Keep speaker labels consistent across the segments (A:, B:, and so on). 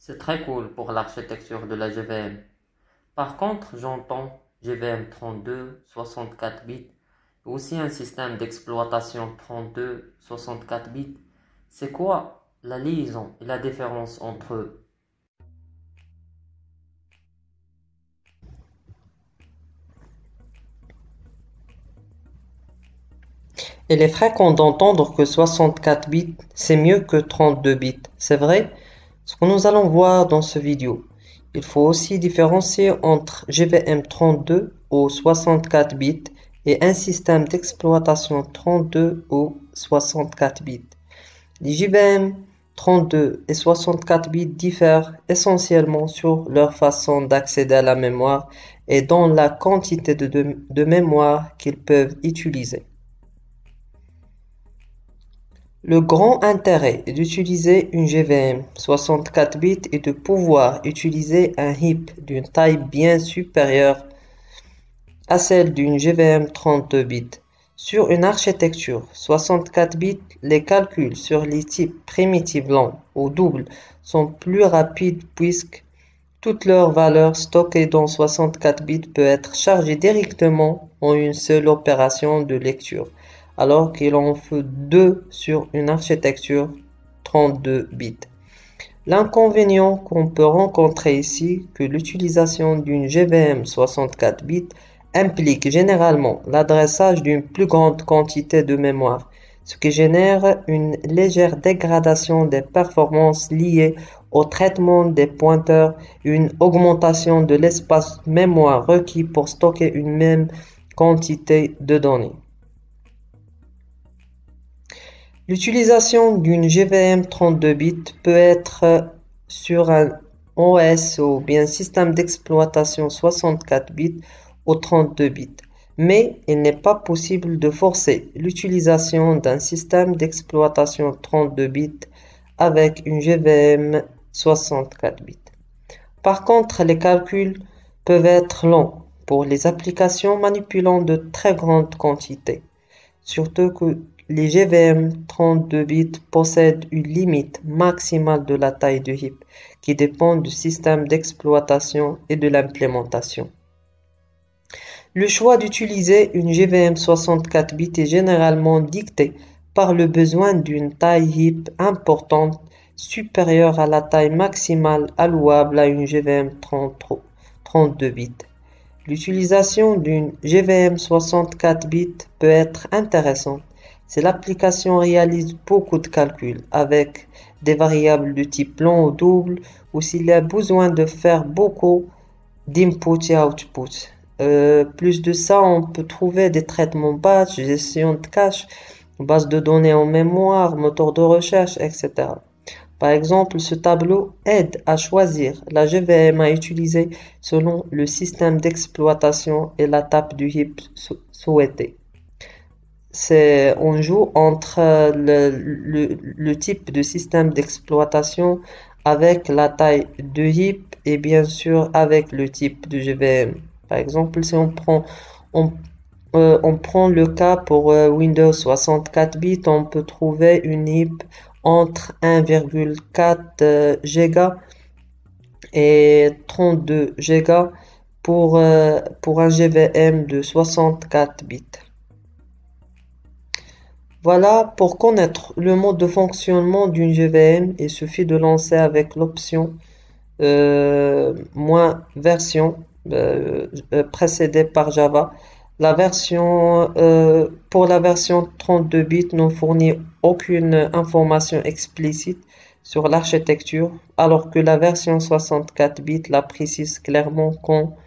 A: C'est très cool pour l'architecture de la GVM. Par contre, j'entends GVM 32, 64 bits, et aussi un système d'exploitation 32, 64 bits. C'est quoi la liaison et la différence entre eux?
B: Il est fréquent d'entendre que 64 bits, c'est mieux que 32 bits. C'est vrai? Ce que nous allons voir dans ce vidéo. Il faut aussi différencier entre GVM32 ou 64 bits et un système d'exploitation 32 ou 64 bits. Les GVM32 et 64 bits diffèrent essentiellement sur leur façon d'accéder à la mémoire et dans la quantité de mémoire qu'ils peuvent utiliser. Le grand intérêt d'utiliser une GVM 64 bits est de pouvoir utiliser un heap d'une taille bien supérieure à celle d'une GVM 32 bits. Sur une architecture 64 bits, les calculs sur les types primitifs longs ou doubles sont plus rapides puisque toute leur valeur stockée dans 64 bits peut être chargée directement en une seule opération de lecture, alors qu'il en faut deux sur une architecture 32 bits. L'inconvénient qu'on peut rencontrer ici, que l'utilisation d'une GVM 64 bits implique généralement l'adressage d'une plus grande quantité de mémoire, ce qui génère une légère dégradation des performances liées au traitement des pointeurs et une augmentation de l'espace mémoire requis pour stocker une même quantité de données. L'utilisation d'une GVM 32 bits peut être sur un OS ou bien système d'exploitation 64 bits ou 32 bits, mais il n'est pas possible de forcer l'utilisation d'un système d'exploitation 32 bits avec une GVM 64 bits. Par contre, les calculs peuvent être longs pour les applications manipulant de très grandes quantités, surtout que les GVM 32 bits possèdent une limite maximale de la taille du heap qui dépend du système d'exploitation et de l'implémentation. Le choix d'utiliser une GVM 64 bits est généralement dicté par le besoin d'une taille heap importante supérieure à la taille maximale allouable à une GVM 32 bits. L'utilisation d'une GVM 64 bits peut être intéressante si l'application réalise beaucoup de calculs avec des variables de type long ou double ou s'il y a besoin de faire beaucoup d'input et output. Plus de ça, on peut trouver des traitements batch, gestion de cache, base de données en mémoire, moteur de recherche, etc. Par exemple, ce tableau aide à choisir la GVM à utiliser selon le système d'exploitation et la tape du heap souhaité. On joue entre le type de système d'exploitation avec la taille de heap et bien sûr avec le type de GVM. Par exemple, si on, on prend le cas pour Windows 64 bits, on peut trouver une heap entre 1,4 Go et 32 Go pour un GVM de 64 bits. Voilà pour connaître le mode de fonctionnement d'une GVM, il suffit de lancer avec l'option moins version précédée par Java. Pour la version 32 bits ne fournit aucune information explicite sur l'architecture, alors que la version 64 bits la précise clairement quand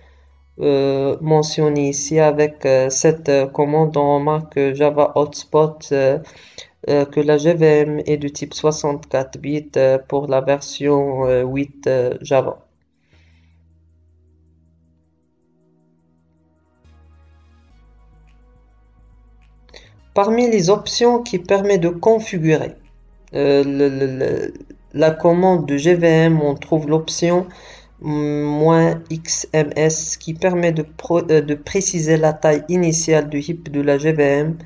B: mentionné ici avec cette commande. On remarque que Java Hotspot que la GVM est de type 64 bits pour la version 8 Java. Parmi les options qui permettent de configurer la commande de GVM, on trouve l'option -xms qui permet de préciser la taille initiale du heap de la GVM,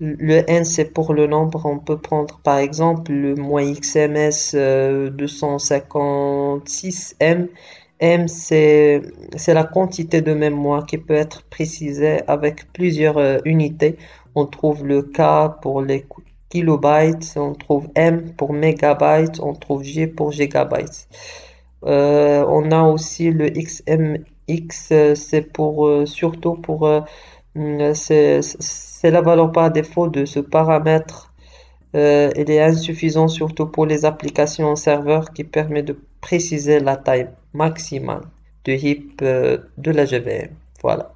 B: Le n, c'est pour le nombre. On peut prendre par exemple le moins XMS 256M. M, c'est la quantité de mémoire qui peut être précisée avec plusieurs unités. On trouve le K pour les kilobytes, on trouve M pour mégabytes, on trouve G pour gigabytes. On a aussi le XMX, c'est pour surtout pour c'est la valeur par défaut de ce paramètre. Il est insuffisant surtout pour les applications serveur qui permet de préciser la taille maximale de heap de la JVM. Voilà.